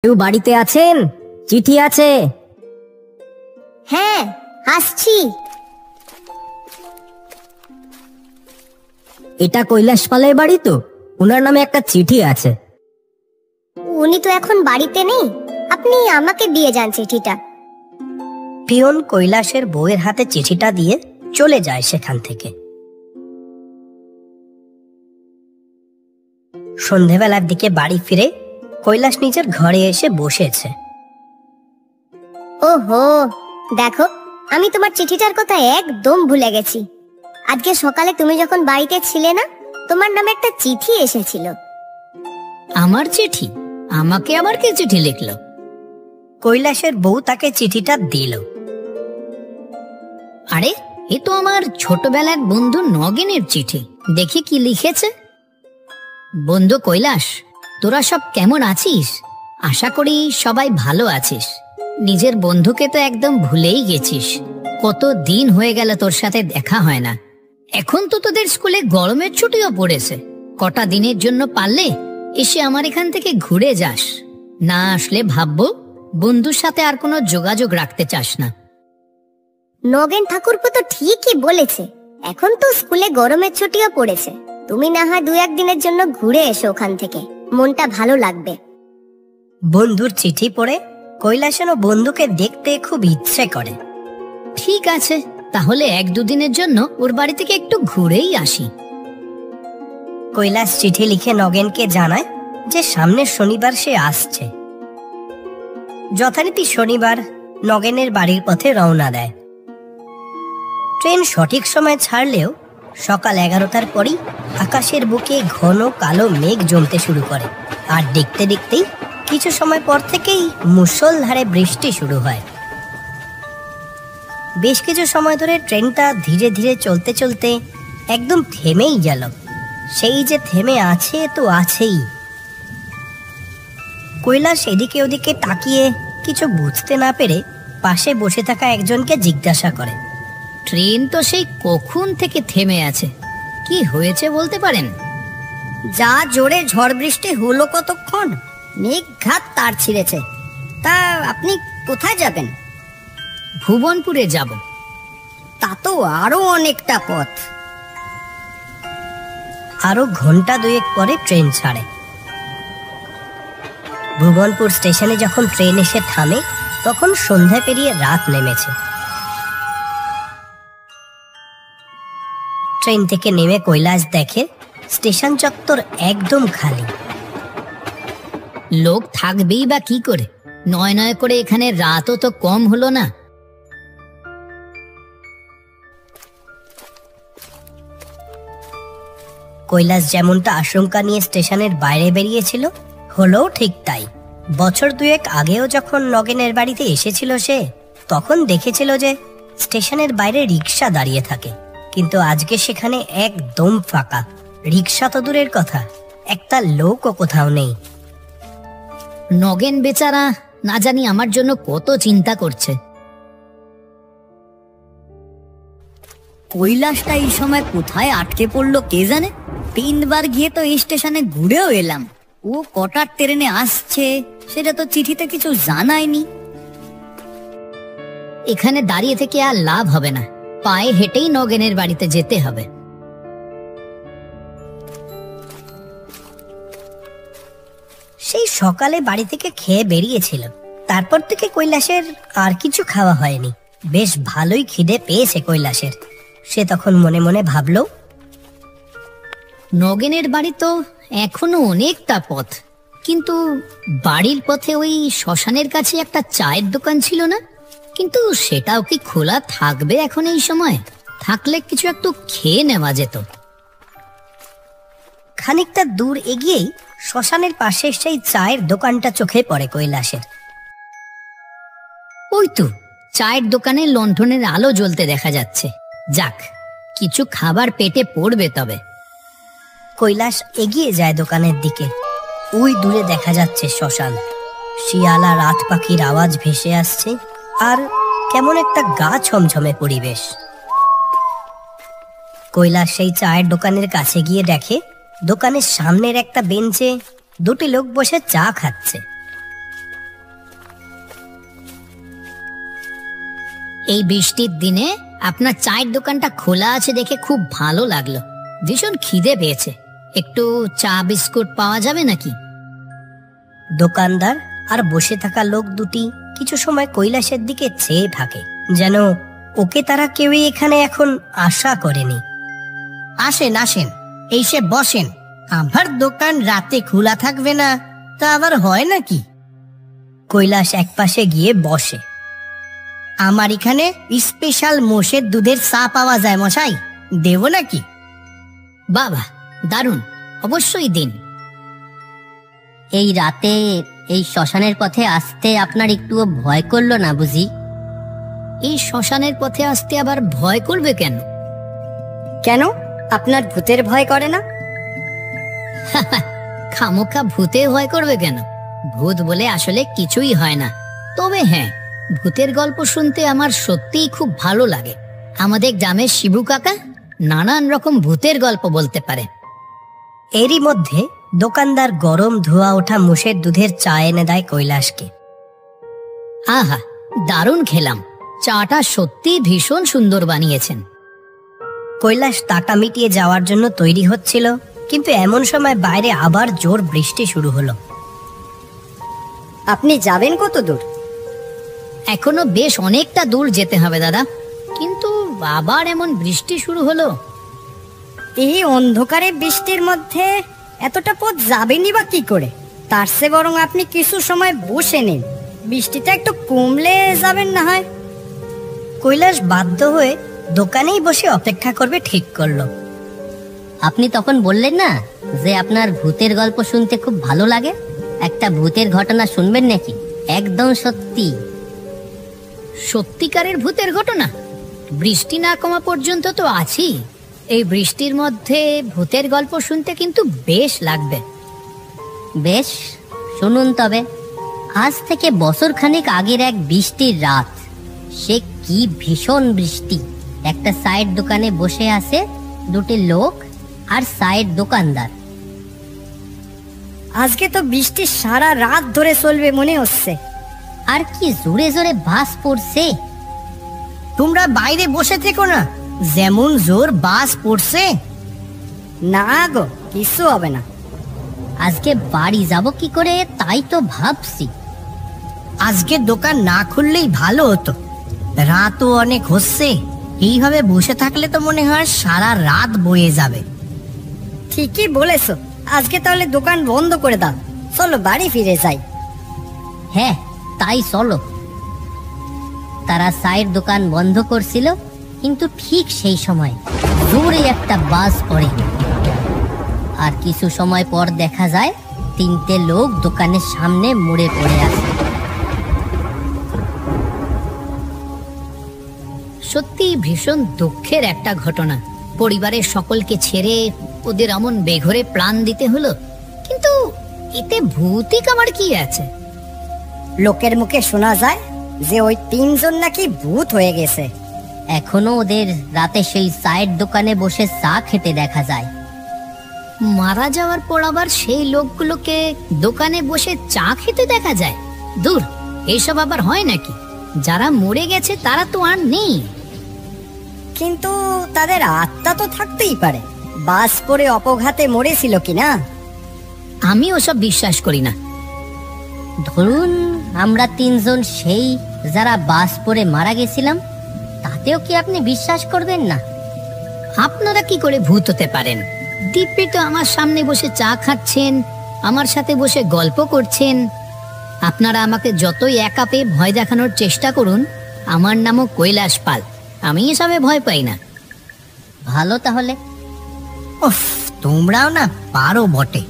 কেউ বাড়িতে আছেন? চিঠি আছে। হ্যাঁ, আসছি। এটা কৈলাস পালের বাড়ি তো? ওনার নামে একটা চিঠি আছে। উনি তো এখন বাড়িতে নেই, আপনি আমাকে দিয়ে যান চিঠিটা। পিয়ন কৈলাসের বউয়ের হাতে চিঠিটা দিয়ে চলে যায় সেখান থেকে। সন্ধেবেলার দিকে বাড়ি ফিরে কৈলাস নিজের ঘরে এসে বসেছে। ওহো, দেখো, আমি তোমার চিঠিটার কথা একদম ভুলে গেছি। আজকে সকালে তুমি যখন বাড়িতে ছিলে না, তোমার নামে একটা চিঠি এসেছিল। আমার চিঠি? আমাকে আবার কে চিঠি লিখলো? কৈলাসের বউ তাকে চিঠিটা দিল। আরে, এ তো আমার ছোটবেলার বন্ধু নগেনের চিঠি। দেখি কি লিখেছে। বন্ধু কৈলাস, তোরা সব কেমন আছিস? আশা করি সবাই ভালো আছিস। নিজের বন্ধুকে তো একদম ভুলেই গেছিস। কত দিন হয়ে গেল তোর সাথে দেখা হয় না। এখন তো তোদের স্কুলে গরমের ছুটিও পড়েছে। কটা দিনের জন্য পারলে এসে আমার এখান থেকে ঘুরে যাস। না আসলে ভাববো বন্ধুর সাথে আর কোনো যোগাযোগ রাখতে চাস না। নগেন ঠাকুরপো তো ঠিকই বলেছে, এখন তো স্কুলে গরমের ছুটিও পড়েছে। তুমি না হয় 2-1 দিনের জন্য ঘুরে এসো ওখান থেকে, মনটা ভালো লাগবে। বন্ধুর চিঠি পড়ে কৈলাসেরও বন্ধুকে দেখতে খুব ইচ্ছে করে। ঠিক আছে, তাহলে 1-2 দিনের জন্য ওর বাড়ি থেকে একটু ঘুরেই আসি। কৈলাস চিঠি লিখে নগেনকে জানায় যে সামনের শনিবার সে আসছে। যথারীতি শনিবার নগেনের বাড়ির পথে রওনা দেয়। ট্রেন সঠিক সময় ছাড়লেও সকাল 11টার পরই আকাশের বুকে ঘন কালো মেঘ জমতে শুরু করে, আর দেখতে দেখতেই কিছু সময় পর থেকেই মুষলধারে বৃষ্টি শুরু হয়। বেশ কিছু সময় ধরে ট্রেনটা ধীরে ধীরে চলতে চলতে একদম থেমেই গেল। সেই যে থেমে আছে তো আছেই। কৈলাস এদিকে ওদিকে তাকিয়ে কিছু বুঝতে না পেরে পাশে বসে থাকা একজনকে জিজ্ঞাসা করে, ট্রেন তো সেই কখন থেকে থেমে আছে, কি হয়েছে বলতে পারেন? যা জোরে ঝড় বৃষ্টি হলো কতক্ষণ, মেঘঘাত তার ছিঁড়েছে। তা আপনি কোথায় যাবেন? ভুবনপুরে যাব। তা তো আরো অনেকটা পথ। আরো ঘন্টা 2 পরে ট্রেন ছাড়ে। ভুবনপুর স্টেশনে যখন ট্রেন এসে থামে তখন সন্ধ্যা পেরিয়ে রাত নেমেছে। ট্রেন থেকে নেমে কৈলাস দেখে স্টেশন চত্বর একদম খালি। লোক থাকবেই বা কি করে? নয় নয় করে এখানে রাতও তো কম হলো না। কৈলাস যেমনটা আশঙ্কা নিয়ে স্টেশনের বাইরে বেরিয়েছিল, হলো ঠিক তাই। বছর 2 আগেও যখন নগেনের বাড়িতে এসেছিল সে, তখন দেখেছিল যে স্টেশনের বাইরে রিক্সা দাঁড়িয়ে থাকে, কিন্তু আজকে সেখানে একদম ফাঁকা। রিক্সা তো দূরের কথা, একটা লোকও কোথাও নেই। নগেন বেচারা না জানি আমার জন্য কত চিন্তা করছে। কৈলাসটা এই সময় কোথায় আটকে পড়লো কে জানে। 3 বার গিয়ে তো এই স্টেশনে ঘুরেও এলাম। ও কটার ট্রেনে আসছে সেটা তো চিঠিতে কিছু জানায়নি। এখানে দাঁড়িয়ে থেকে আর লাভ হবে না, পায়ে হেঁটেই নগেনের বাড়িতে যেতে হবে। সেই সকালে বাড়ি থেকে খেয়ে বেরিয়েছিল, তারপর থেকে কৈলাসের আর কিছু খাওয়া হয়নি। বেশ ভালোই খিদে পেয়েছে কৈলাসের। সে তখন মনে মনে ভাবল, নগেনের বাড়ি তো এখনো অনেকটা পথ, কিন্তু বাড়ির পথে ওই শ্মশানের কাছে একটা চায়ের দোকান ছিল না? কিন্তু সেটাও কি খোলা থাকবে এখন এই সময়? থাকলে কিছু একটু খেয়ে নেওয়া যেত। খানিকটা দূর এগিয়েই শ্মশানের পাশে সেই চায়ের দোকানটা চোখে পড়ে কৈলাসের। ওই তো চায়ের দোকানে লণ্ঠনের আলো জ্বলতে দেখা যাচ্ছে। যাক, কিছু খাবার পেটে পড়বে তবে। কৈলাস এগিয়ে যায় দোকানের দিকে। ওই দূরে দেখা যাচ্ছে শ্মশান। শিয়ালা রাত পাখির আওয়াজ ভেসে আসছে, আর কেমন একটা গা ছমছমে পরিবেশ। কৈলাস সেই চায়ের দোকানের কাছে গিয়ে দেখে দোকানের সামনের একটা বেঞ্চে 2টি লোক বসে চা খাচ্ছে। এই বৃষ্টির দিনে আপনার চায়ের দোকানটা খোলা আছে দেখে খুব ভালো লাগলো। ভীষণ খিদে পেয়েছে, একটু চা বিস্কুট পাওয়া যাবে নাকি? দোকানদার আর বসে থাকা লোক দুটি কিছু সময় কৈলাসের দিকে চেয়ে থাকে, যেন ওকে তারা কেউই এখানে এখন আশা করেনি। আসেন আসেন, এসে বসেন। আমার দোকান রাতে খোলা থাকবে না তা আবার হয় নাকি? কৈলাস একপাশে গিয়ে বসে। আমার এখানে স্পেশাল মোষের দুধের চা পাওয়া যায় মশাই, দেব নাকি? বাবা, দারুণ, অবশ্যই দিন। এই রাতে এই শ্মশানের পথে আসতে আপনার একটুও ভয় করলো না বুঝি? এই শ্মশানের পথে আসতে আবার ভয় করবে কেন? কেন, আপনার ভূতের ভয় করে না? খামোখা ভূতে ভয় করবে কেন? ভূত বলে আসলে কিছুই হয় না। তবে হ্যাঁ, ভূতের গল্প শুনতে আমার সত্যিই খুব ভালো লাগে। আমাদের গ্রামের শিবু কাকা নানান রকম ভূতের গল্প বলতে পারে। এরই মধ্যে দোকানদার গরম ধোয়া ওঠা মোষের দুধের চা এনে দেয় কৈলাসকে। আহা, দারুণ খেলাম। চাটা সত্যি ভীষণ সুন্দর বানিয়েছেন। কৈলাস টাকা মিটিয়ে যাওয়ার জন্য তৈরি হচ্ছিল, কিন্তু এমন সময় বাইরে আবার জোর বৃষ্টি শুরু হলো। আপনি যাবেন কত দূর? এখনো বেশ অনেকটা দূর যেতে হবে দাদা, কিন্তু আবার এমন বৃষ্টি শুরু হলো। এই অন্ধকারে বৃষ্টির মধ্যে এতটা পথ যাবেনই বা কি করে? তার চেয়ে বরং আপনি কিছু সময় বসে নিন, বৃষ্টিটা একটু কমলে যাবেন না হয়। কৈলাস বাধ্য হয়ে দোকানেই বসে অপেক্ষা করবে ঠিক করলো। আপনি তখন বললেন না যে আপনার ভূতের গল্প শুনতে খুব ভালো লাগে? একটা ভূতের ঘটনা শুনবেন নাকি? একদম সত্যি। সত্যিকারের ভূতের ঘটনা? বৃষ্টি না কমা পর্যন্ত তো আছি। এই বৃষ্টির মধ্যে ভূতের গল্প শুনতে কিন্তু বেশ লাগবে। বেশ, শুনুন তবে। আজ থেকে বছরখানেক আগের এক বৃষ্টির রাত। সে কি ভীষণ বৃষ্টি। একটা চায়ের দোকানে বসে আছে দুটি লোক আর চায়ের দোকানদার। আজকে তো বৃষ্টি সারা রাত ধরে চলবে মনে হচ্ছে। আর কি জোরে জোরে বাস পড়ছে। তোমরা বাইরে বসে থেকো না, যেমন জোর বাস পড়ছে। না গো, কিছু হবে না। আজকে বাড়ি যাব কি করে তাই তো ভাবছি। আজকে দোকান না খুললেই ভালো হতো, রাতও অনেক হচ্ছে। এইভাবে বসে থাকলে তো মনে হয় সারা রাত বয়ে যাবে। ঠিকই বলেছো, আজকে তাহলে দোকান বন্ধ করে দাও। চলো বাড়ি ফিরে যাই। হ্যাঁ, তাই চলো। তারা চায়ের দোকান বন্ধ করছিল, কিন্তু ঠিক সেই সময় জোরে একটা বাস পড়ে। আর কিছু সময় পর দেখা যায় তিনটে লোক দোকানের সামনে মুড়ে পড়ে আছে। সত্যি ভীষণ দুঃখের একটা ঘটনা। পরিবারের সকলকে ছেড়ে ওদের এমন বেঘরে প্রাণ দিতে হলো, কিন্তু এতে ভূতিক আমার কি আছে? লোকের মুখে শোনা যায় যে ওই তিনজন নাকি ভূত হয়ে গেছে। এখনো ওদের রাতে সেই চায়ের দোকানে বসে চা খেতে দেখা যায়। মারা যাওয়ার পর আবার সেই লোকগুলোকে দোকানে বসে চা খেতে দেখা যায়? দূর, এসব আবার হয় নাকি? যারা মরে গেছে তারা তো আর নেই। কিন্তু তাদের আত্মা তো থাকতেই পারে। বাস পড়ে অপঘাতে মরেছিল কিনা? আমি ওসব বিশ্বাস করি না। ধরুন আমরা তিনজন সেই যারা বাস পড়ে মারা গেছিলাম, তাতেও কি আপনি বিশ্বাস করবেন না? আপনারা কি করে ভূত হতে পারেন? দিব্যি তো আমার সামনে বসে চা খাচ্ছেন, আমার সাথে বসে গল্প করছেন। আপনারা আমাকে যতই একা পেয়ে ভয় দেখানোর চেষ্টা করুন, আমার নামও কৈলাস পাল, আমি এসবে ভয় পাই না। ভালো তাহলে। উফ, তোমরাও না পারো বটে।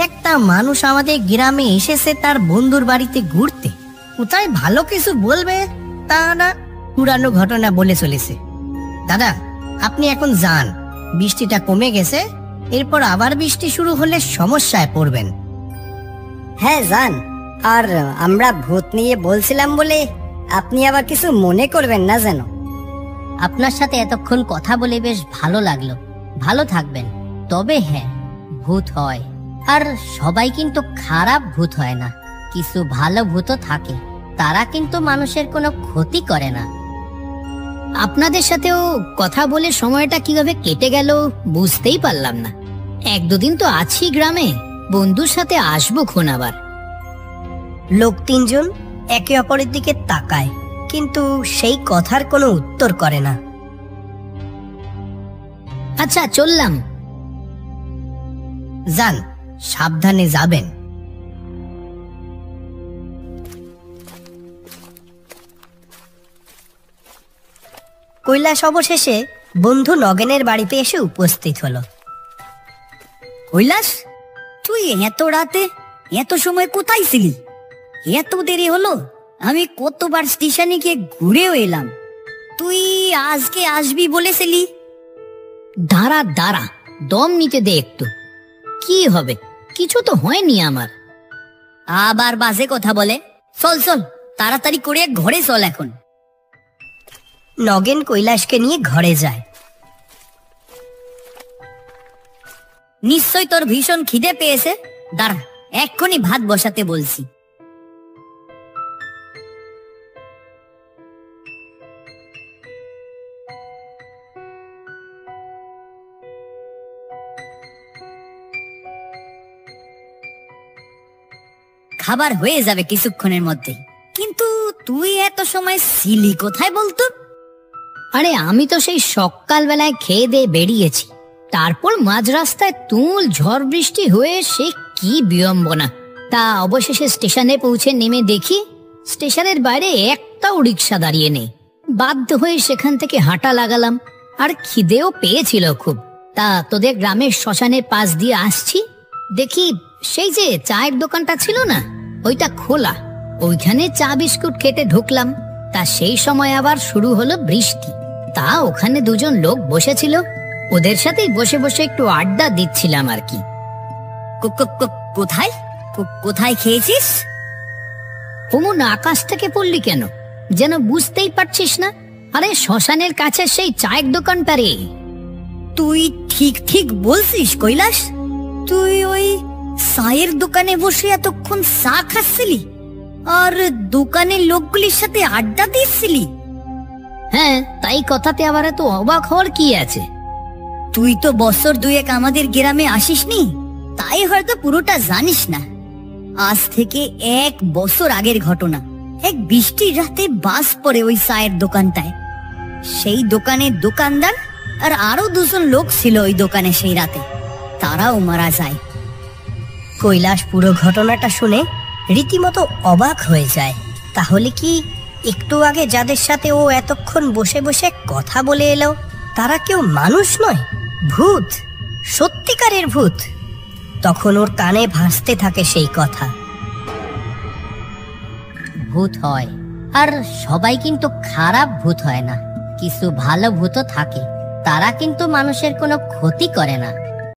একটা মানুষ আমাদের গ্রামে এসেছে তার বন্ধুর বাড়িতে ঘুরতে, কোথায় ভালো কিছু বলবে তা না পুরানো ঘটনা বলে চলেছে। দাদা, আপনি এখন যান, বৃষ্টিটা কমে গেছে। এরপর আবার বৃষ্টি শুরু হলে সমস্যায় পড়বেন। হ্যাঁ যান। আর আমরা ভূত নিয়ে বলছিলাম বলে আপনি আবার কিছু মনে করবেন না যেন। আপনার সাথে এতক্ষণ কথা বলে বেশ ভালো লাগলো। ভালো থাকবেন। তবে হ্যাঁ, ভূত হয়, আর সবাই কিন্তু খারাপ ভূত হয় না। কিছু ভালো ভূতও থাকে, তারা কিন্তু মানুষের কোনো ক্ষতি করে না। আপনাদের সাথেও কথা বলে সময়টা কিভাবে কেটে গেল বুঝতেই পারলাম না। 1-2 দিন তো আছি গ্রামে, বন্ধুর সাথে আসবো খন আবার। লোক তিনজন একে অপরের দিকে তাকায়, কিন্তু সেই কথার কোনো উত্তর করে না। আচ্ছা, চললাম। যান, সাবধানে যাবেন। কৈলাস অবশেষে বন্ধু নগেনের বাড়িতে এসে উপস্থিত হলো। কৈলাস, তুই এত রাতে এত সময় কোথায় ছিলি? এত দেরি হলো, আমি কতবার স্টেশনে গিয়ে ঘুরেও এলাম। তুই আজকে আসবি বলেছিলি। দাঁড়া দাঁড়া, দম নিতে দে একটু। কি হবে, কিছু তো হয়নি আমার। আবার বাজে কথা বলে। চল চল, তাড়াতাড়ি করে ঘরে চল এখন। নগেন কৈলাসকে নিয়ে ঘরে যায়। নিশ্চয় তোর ভীষণ খিদে পেয়েছে। দাঁড়া, এক্ষুনি ভাত বসাতে বলছি। খাবার হয়ে যাবে কিছুক্ষণের মধ্যে। কিন্তু তুই এত সময় ছিলি কোথায় বলতো? আরে আমি তো সেই সকালবেলায় খেয়ে দিয়ে বেরিয়েছি, তারপর মাঝ রাস্তায় তুমুল ঝড় বৃষ্টি হয়ে সে কি বিড়ম্বনা। তা অবশেষে স্টেশনে পৌঁছে নেমে দেখি স্টেশনের বাইরে একটাও রিক্সা দাঁড়িয়ে নেই। বাধ্য হয়ে সেখান থেকে হাঁটা লাগালাম, আর খিদেও পেয়েছিল খুব। তা তোদের গ্রামের শ্মশানের পাশ দিয়ে আসছি, দেখি সেই যে চায়ের দোকানটা ছিল না, ওইটা খোলা। ওইখানে চা বিস্কুট খেতে ঢুকলাম। তা সেই সময় আবার শুরু হলো বৃষ্টি। তা ওখানে 2জন লোক বসেছিল, ওদের সাথেই বসে বসে একটু আড্ডা দিচ্ছিলাম আর কি। কোথায় কোথায় খেয়েছিস? অমন আকাশ থেকে পড়লি কেন, যেন বুঝতেই পারছিস না? আরে শ্মশানের কাছে সেই চায়ের দোকানটা রে। তুই ঠিক ঠিক বলছিস কৈলাস? তুই ওই চায়ের দোকানে বসে এতক্ষণ চা খাচ্ছিলি আর দোকানের লোকগুলির সাথে আড্ডা দিচ্ছিলি? হ্যাঁ, তাই কথাতে আবার এত অবাক হওয়ার কি আছে? তুই তো বছর 2 আমাদের গ্রামে আসিসনি, তাই হয়তো পুরোটা জানিস না। আজ থেকে 1 বছর আগের ঘটনা। এক বৃষ্টির রাতে বাস পড়ে ওই চায়ের দোকানটায়। সেই দোকানের দোকানদার আর আরো 2জন লোক ছিল ওই দোকানে সেই রাতে, তারাও মারা যায়। কৈলাস পুরো ঘটনাটা শুনে রীতিমতো অবাক হয়ে যায়। তাহলে কি একটু আগে যাদের সাথে ও এতক্ষণ বসে বসে কথা বলে এলো, তারা কেউ মানুষ নয়, ভূত, সত্যিকারের ভূত? তখন ওর কানে ভাসতে থাকে সেই কথা। ভূত হয়, আর সবাই কিন্তু খারাপ ভূত হয় না। কিছু ভালো ভূতও থাকে, তারা কিন্তু মানুষের কোনো ক্ষতি করে না।